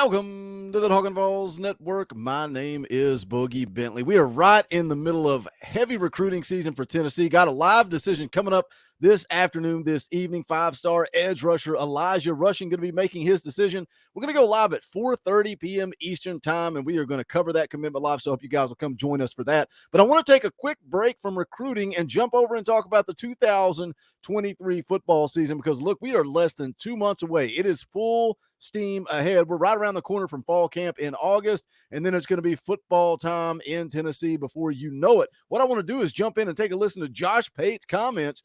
Welcome to the Talkin VAWLS Network. My name is Boogie Bentley. We are right in the middle of heavy recruiting season for Tennessee. Got a live decision coming up this afternoon, this evening. Five-star edge rusher Elijah Rushing going to be making his decision. We're going to go live at 4:30 p.m. Eastern time, and we are going to cover that commitment live, so I hope you guys will come join us for that. But I want to take a quick break from recruiting and jump over and talk about the 2023 football season because, look, we are less than 2 months away. It is full steam ahead. We're right around the corner from fall camp in August, and then it's going to be football time in Tennessee before you know it. What I want to do is jump in and take a listen to Josh Pate's comments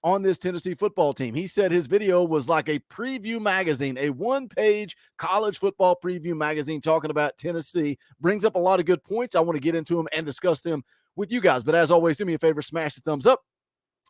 on this Tennessee football team. He said his video was like a preview magazine, a one-page college football preview magazine talking about Tennessee. Brings up a lot of good points. I want to get into them and discuss them with you guys. But as always, do me a favor, smash the thumbs up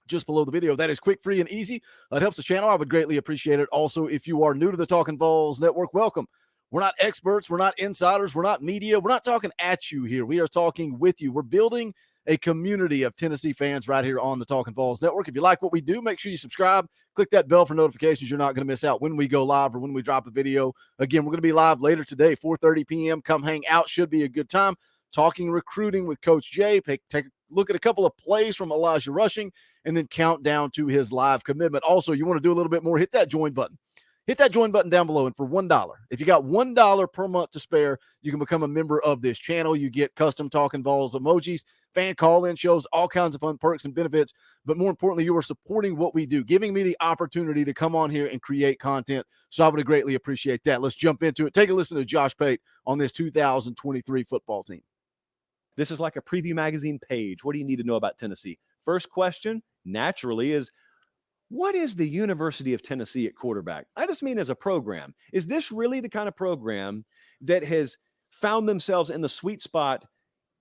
just below the video. That is quick, free, and easy. It helps the channel. I would greatly appreciate it. Also, if you are new to the Talkin VAWLS Network, welcome. We're not experts. We're not insiders. We're not media. We're not talking at you here. We are talking with you. We're building a community of Tennessee fans right here on the Talkin VAWLS Network. If you like what we do, make sure you subscribe. Click that bell for notifications. You're not going to miss out when we go live or when we drop a video. Again, we're going to be live later today, 4:30 p.m. Come hang out. Should be a good time. Talking recruiting with Coach Jay. Take a look at a couple of plays from Elijah Rushing and then count down to his live commitment. Also, you want to do a little bit more, hit that join button. Hit that join button down below, and for $1, if you got $1 per month to spare, you can become a member of this channel. You get custom Talkin VAWLS emojis, fan call-in shows, all kinds of fun perks and benefits. But more importantly, you are supporting what we do, giving me the opportunity to come on here and create content. So I would greatly appreciate that. Let's jump into it. Take a listen to Josh Pate on this 2023 football team. This is like a preview magazine page. What do you need to know about Tennessee? First question, naturally, is what is the University of Tennessee at quarterback? I just mean as a program. Is this really the kind of program that has found themselves in the sweet spot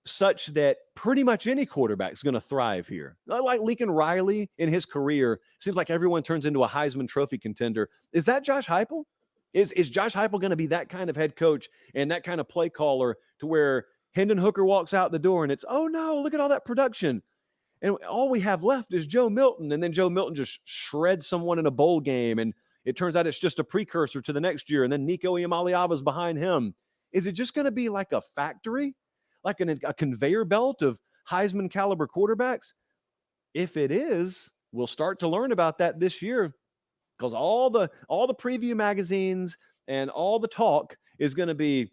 such that pretty much any quarterback is going to thrive here? Like Lincoln Riley in his career, seems like everyone turns into a Heisman Trophy contender. Is that Josh Heupel? Is Josh Heupel going to be that kind of head coach and that kind of play caller to where Hendon Hooker walks out the door and it's, oh no, look at all that production. And all we have left is Joe Milton. And then Joe Milton just shreds someone in a bowl game. And it turns out it's just a precursor to the next year. And then Nico Iamaleava's behind him. Is it just going to be like a factory, like a conveyor belt of Heisman caliber quarterbacks? If it is, we'll start to learn about that this year because all the preview magazines and all the talk is going to be,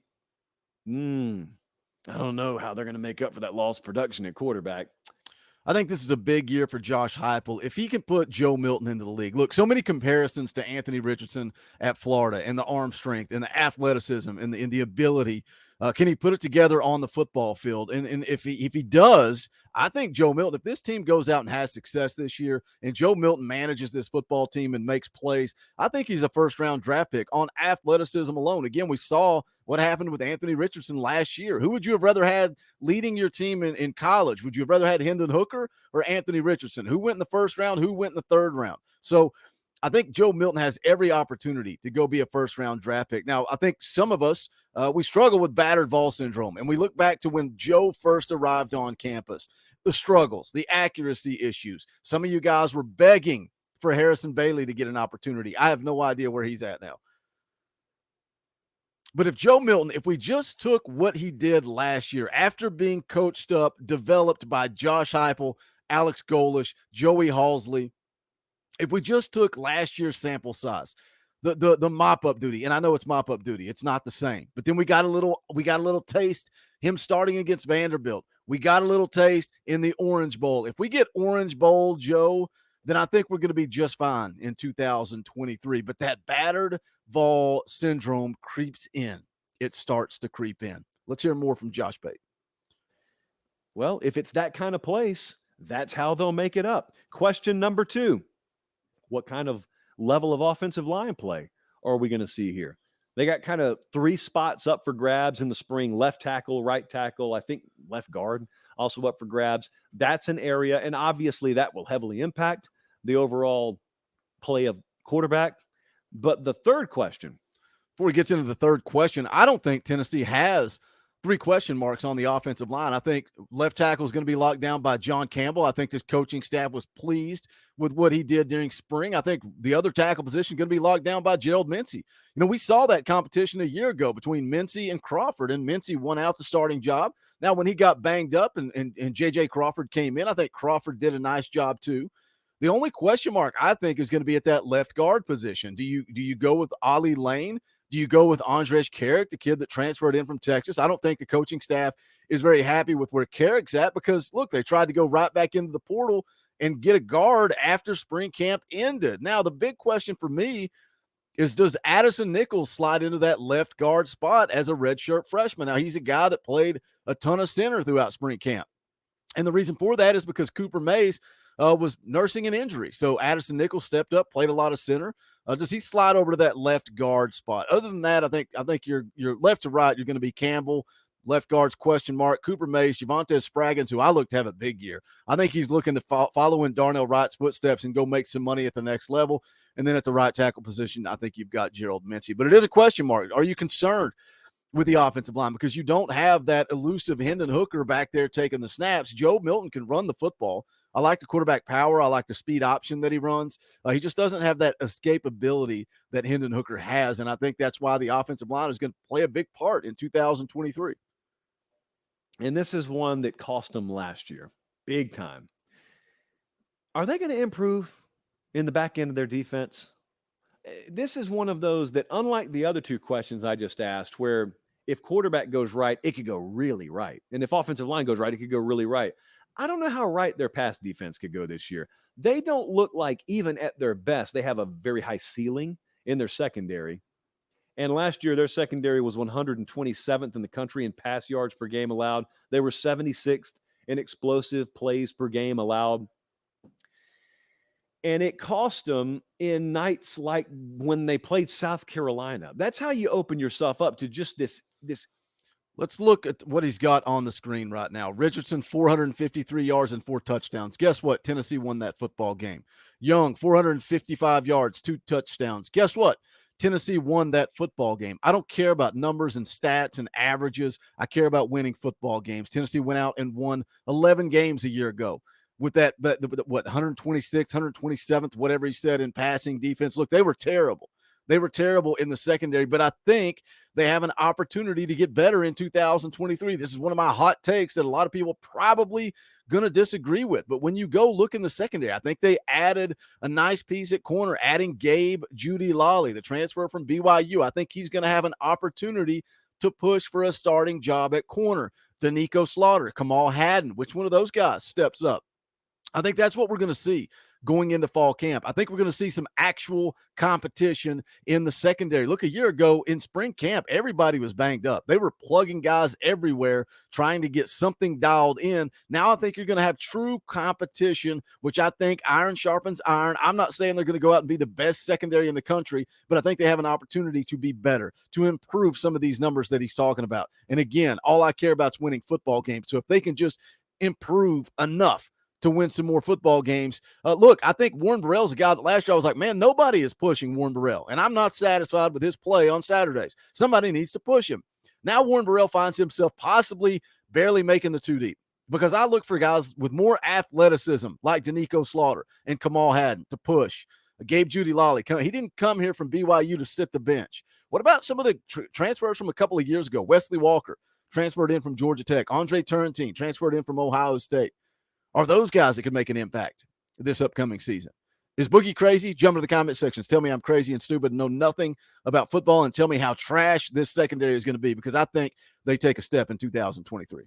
I don't know how they're going to make up for that lost production at quarterback. I think this is a big year for Josh Heupel. If he can put Joe Milton into the league, look, so many comparisons to Anthony Richardson at Florida and the arm strength and the athleticism and the ability. Can he put it together on the football field? And if he does, I think Joe Milton, if this team goes out and has success this year and Joe Milton manages this football team and makes plays, I think he's a first-round draft pick on athleticism alone. Again, we saw what happened with Anthony Richardson last year. Who would you have rather had leading your team in college? Would you have rather had Hendon Hooker or Anthony Richardson? Who went in the first round? Who went in the third round? So I think Joe Milton has every opportunity to go be a first-round draft pick. Now, I think some of us, we struggle with battered Vol syndrome, and we look back to when Joe first arrived on campus, the struggles, the accuracy issues. Some of you guys were begging for Harrison Bailey to get an opportunity. I have no idea where he's at now. But if Joe Milton, if we just took what he did last year after being coached up, developed by Josh Heupel, Alex Golish, Joey Halsley, if we just took last year's sample size, the mop-up duty, and I know it's mop-up duty, it's not the same, but then we got a little taste him starting against Vanderbilt. We got a little taste in the Orange Bowl. If we get Orange Bowl Joe, then I think we're going to be just fine in 2023. But that battered Vol syndrome creeps in. It starts to creep in. Let's hear more from Josh Pate. Well, if it's that kind of place, that's how they'll make it up. Question number 2. What kind of level of offensive line play are we going to see here? They got kind of 3 spots up for grabs in the spring: left tackle, right tackle, I think left guard also up for grabs. That's an area, and obviously that will heavily impact the overall play of quarterback. But the third question. Before he gets into the third question, I don't think Tennessee has three question marks on the offensive line. I think left tackle is going to be locked down by John Campbell. I think this coaching staff was pleased with what he did during spring. I think the other tackle position going to be locked down by Gerald Mincey. You know, we saw that competition a year ago between Mincey and Crawford, and Mincey won out the starting job. Now, when he got banged up and J.J. Crawford came in, I think Crawford did a nice job too. The only question mark I think is going to be at that left guard position. Do you go with Ollie Lane? Do you go with Andrej Carrick, the kid that transferred in from Texas? I don't think the coaching staff is very happy with where Carrick's at because, look, they tried to go right back into the portal and get a guard after spring camp ended. Now, the big question for me is, does Addison Nichols slide into that left guard spot as a redshirt freshman? Now, he's a guy that played a ton of center throughout spring camp. And the reason for that is because Cooper Mays was nursing an injury. So Addison Nichols stepped up, played a lot of center. Does he slide over to that left guard spot? Other than that, I think you're left to right. You're going to be Campbell, left guard's question mark, Cooper Mays, Javonte Spraggins, who I look to have a big year. I think he's looking to follow in Darnell Wright's footsteps and go make some money at the next level. And then at the right tackle position, I think you've got Gerald Mincey. But it is a question mark. Are you concerned with the offensive line because you don't have that elusive Hendon Hooker back there taking the snaps? Joe Milton can run the football. I like the quarterback power. I like the speed option that he runs. He just doesn't have that escapability that Hendon Hooker has, and I think that's why the offensive line is going to play a big part in 2023. And this is one that cost them last year, big time. Are they going to improve in the back end of their defense? This is one of those that, unlike the other two questions I just asked, where if quarterback goes right, it could go really right. And if offensive line goes right, it could go really right. I don't know how right their pass defense could go this year. They don't look like, even at their best, they have a very high ceiling in their secondary. And last year, their secondary was 127th in the country in pass yards per game allowed. They were 76th in explosive plays per game allowed. And it cost them in nights like when they played South Carolina. That's how you open yourself up to just this. Let's look at what he's got on the screen right now. Richardson, 453 yards and 4 touchdowns. Guess what? Tennessee won that football game. Young, 455 yards, 2 touchdowns. Guess what? Tennessee won that football game. I don't care about numbers and stats and averages. I care about winning football games. Tennessee went out and won 11 games a year ago with that, what, 126th, 127th, whatever he said in passing defense. Look, they were terrible. They were terrible in the secondary, but I think they have an opportunity to get better in 2023. This is one of my hot takes that a lot of people probably going to disagree with. But when you go look in the secondary, I think they added a nice piece at corner, adding Gabe Judy Lally, the transfer from BYU. I think he's going to have an opportunity to push for a starting job at corner. Danico Slaughter, Kamal Haddon, which one of those guys steps up? I think that's what we're going to see going into fall camp. I think we're going to see some actual competition in the secondary. Look, a year ago in spring camp, everybody was banged up. They were plugging guys everywhere, trying to get something dialed in. Now I think you're going to have true competition, which I think iron sharpens iron. I'm not saying they're going to go out and be the best secondary in the country, but I think they have an opportunity to be better, to improve some of these numbers that he's talking about. And again, all I care about is winning football games. So if they can just improve enough to win some more football games. Look, I think Warren Burrell's a guy that last year I was like, man, nobody is pushing Warren Burrell, and I'm not satisfied with his play on Saturdays. Somebody needs to push him. Now Warren Burrell finds himself possibly barely making the 2 deep because I look for guys with more athleticism like Danico Slaughter and Kamal Haddon to push. Gabe Judy Lally, he didn't come here from BYU to sit the bench. What about some of the transfers from a couple of years ago? Wesley Walker transferred in from Georgia Tech. Andre Turrentine transferred in from Ohio State. Are those guys that could make an impact this upcoming season? Is Boogie crazy? Jump into the comment sections. Tell me I'm crazy and stupid and know nothing about football, and tell me how trash this secondary is going to be, because I think they take a step in 2023.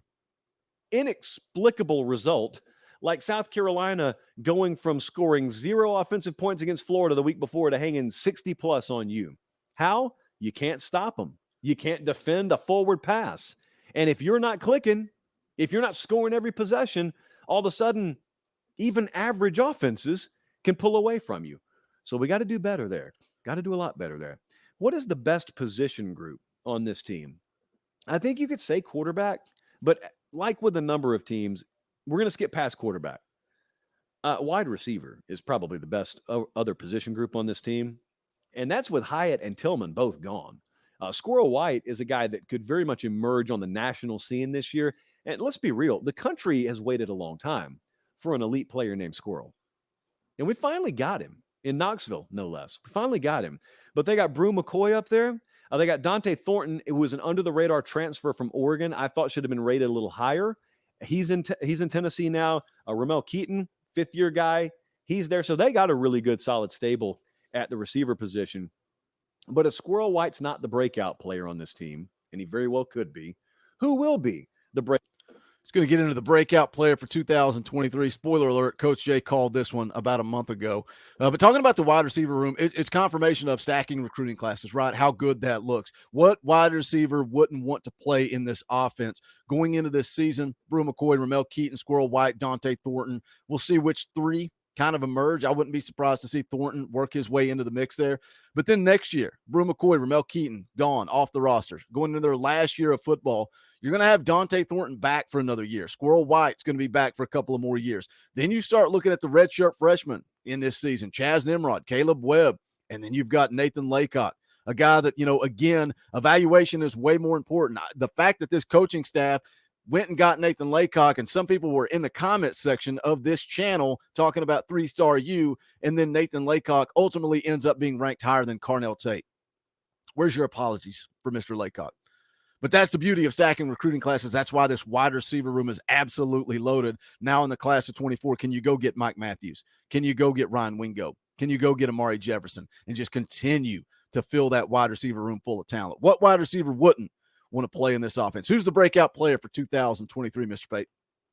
Inexplicable result, like South Carolina going from scoring 0 offensive points against Florida the week before to hanging 60+ on you. How? You can't stop them. You can't defend a forward pass. And if you're not clicking, if you're not scoring every possession, all of a sudden, even average offenses can pull away from you. So we got to do better there. Got to do a lot better there. What is the best position group on this team? I think you could say quarterback, but like with a number of teams, we're going to skip past quarterback. Wide receiver is probably the best other position group on this team. And that's with Hyatt and Tillman both gone. Squirrel White is a guy that could very much emerge on the national scene this year. And let's be real, the country has waited a long time for an elite player named Squirrel. And we finally got him in Knoxville, no less. We finally got him. But they got Brew McCoy up there. They got Dante Thornton, who was an under-the-radar transfer from Oregon. I thought should have been rated a little higher. He's in Tennessee now. Ramel Keaton, fifth-year guy, he's there. So they got a really good, solid stable at the receiver position. But if Squirrel White's not the breakout player on this team, and he very well could be, who will be the breakout? It's going to get into the breakout player for 2023. Spoiler alert, Coach Jay called this one about a month ago. But talking about the wide receiver room, it's confirmation of stacking recruiting classes, right? How good that looks. What wide receiver wouldn't want to play in this offense? Going into this season, Brew McCoy, Ramel Keaton, Squirrel White, Dante Thornton. We'll see which three kind of emerge. I wouldn't be surprised to see Thornton work his way into the mix there. But then next year, Brew McCoy, Ramel Keaton, gone off the roster. Going into their last year of football, you're going to have Dante Thornton back for another year. Squirrel White's going to be back for a couple of more years. Then you start looking at the redshirt freshmen in this season, Chaz Nimrod, Caleb Webb, and then you've got Nathan Laycock, a guy that, again, evaluation is way more important. The fact that this coaching staff went and got Nathan Laycock, and some people were in the comments section of this channel talking about 3-star U, and then Nathan Laycock ultimately ends up being ranked higher than Carnell Tate. Where's your apologies for Mr. Laycock? But that's the beauty of stacking recruiting classes. That's why this wide receiver room is absolutely loaded. Now in the class of 24, can you go get Mike Matthews? Can you go get Ryan Wingo? Can you go get Amari Jefferson and just continue to fill that wide receiver room full of talent? What wide receiver wouldn't want to play in this offense? Who's the breakout player for 2023, Mr. Pate?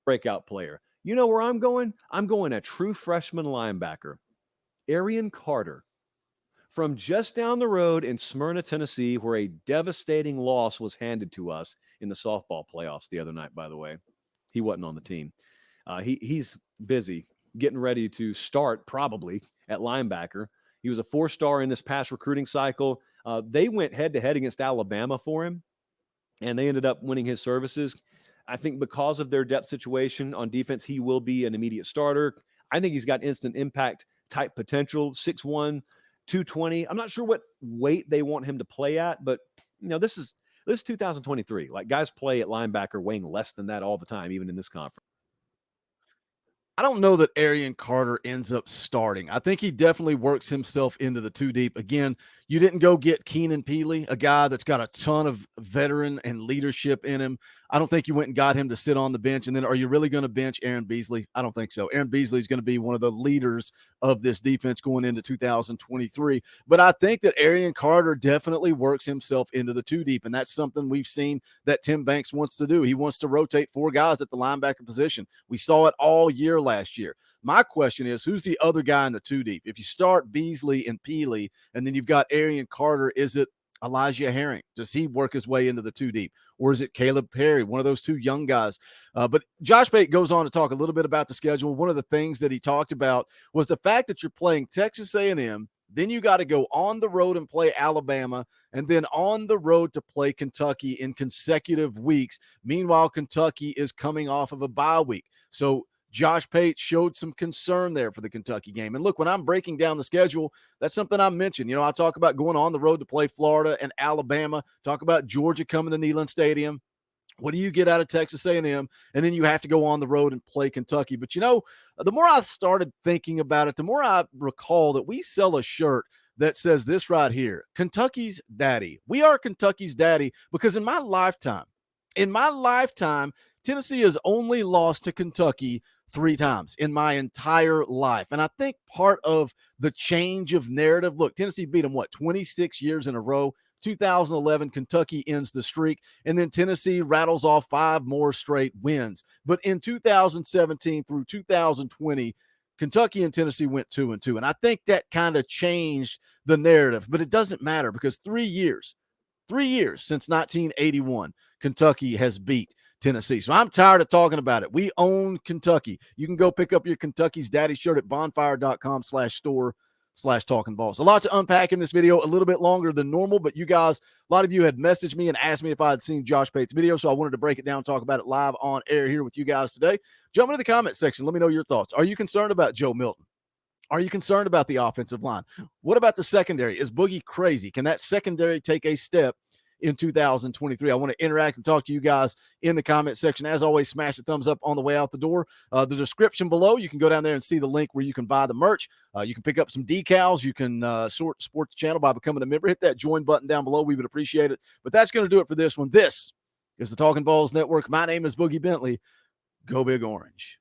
Breakout player. You know where I'm going? I'm going a true freshman linebacker, Arian Carter, from just down the road in Smyrna, Tennessee, where a devastating loss was handed to us in the softball playoffs the other night, by the way. He wasn't on the team. He's busy getting ready to start probably at linebacker. He was a 4-star in this past recruiting cycle. They went head-to-head against Alabama for him, and they ended up winning his services. I think because of their depth situation on defense, he will be an immediate starter. I think he's got instant impact type potential, 6'1", 220. I'm not sure what weight they want him to play at, but this is 2023. Like, guys play at linebacker weighing less than that all the time, even in this conference. I don't know that Arian Carter ends up starting. I think he definitely works himself into the 2 deep. Again, you didn't go get Keenan Peely, a guy that's got a ton of veteran and leadership in him. I don't think you went and got him to sit on the bench. And then are you really going to bench Aaron Beasley? I don't think so. Aaron Beasley is going to be one of the leaders of this defense going into 2023. But I think that Arian Carter definitely works himself into the 2 deep. And that's something we've seen that Tim Banks wants to do. He wants to rotate 4 guys at the linebacker position. We saw it all year last year. My question is, who's the other guy in the 2 deep? If you start Beasley and Peely, and then you've got Arian Carter, is it Elijah Herring? Does he work his way into the 2 deep? Or is it Caleb Perry, one of those 2 young guys? But Josh Pate goes on to talk a little bit about the schedule. One of the things that he talked about was the fact that you're playing Texas A&M, then you got to go on the road and play Alabama, and then on the road to play Kentucky in consecutive weeks. Meanwhile, Kentucky is coming off of a bye week. So Josh Pate showed some concern there for the Kentucky game. And look, when I'm breaking down the schedule, that's something I mentioned. I talk about going on the road to play Florida and Alabama, talk about Georgia coming to Neyland Stadium. What do you get out of Texas A&M? And then you have to go on the road and play Kentucky. But, the more I started thinking about it, the more I recall that we sell a shirt that says this right here: Kentucky's daddy. We are Kentucky's daddy, because in my lifetime, Tennessee has only lost to Kentucky 3 times in my entire life. And I think part of the change of narrative, look, Tennessee beat them, 26 years in a row. 2011, Kentucky ends the streak, and then Tennessee rattles off 5 more straight wins. But in 2017 through 2020, Kentucky and Tennessee went 2-2. And I think that kind of changed the narrative, but it doesn't matter, because 3 years since 1981, Kentucky has beat Tennessee. So I'm tired of talking about it. We own Kentucky. You can go pick up your Kentucky's Daddy shirt at bonfire.com/store/Talkin VAWLS. A lot to unpack in this video, a little bit longer than normal, but you guys, a lot of you had messaged me and asked me if I had seen Josh Pate's video, so I wanted to break it down and talk about it live on air here with you guys today. Jump into the comment section. Let me know your thoughts. Are you concerned about Joe Milton? Are you concerned about the offensive line? What about the secondary? Is Boogie crazy? Can that secondary take a step in 2023? I want to interact and talk to you guys in the comment section. As always, smash the thumbs up on the way out the door. The description below, you can go down there and see the link where you can buy the merch. You can pick up some decals. You can support the channel by becoming a member. Hit that join button down below. We would appreciate it. But that's going to do it for this one. This is the Talkin VAWLS Network. My name is Boogie Bentley. Go Big Orange.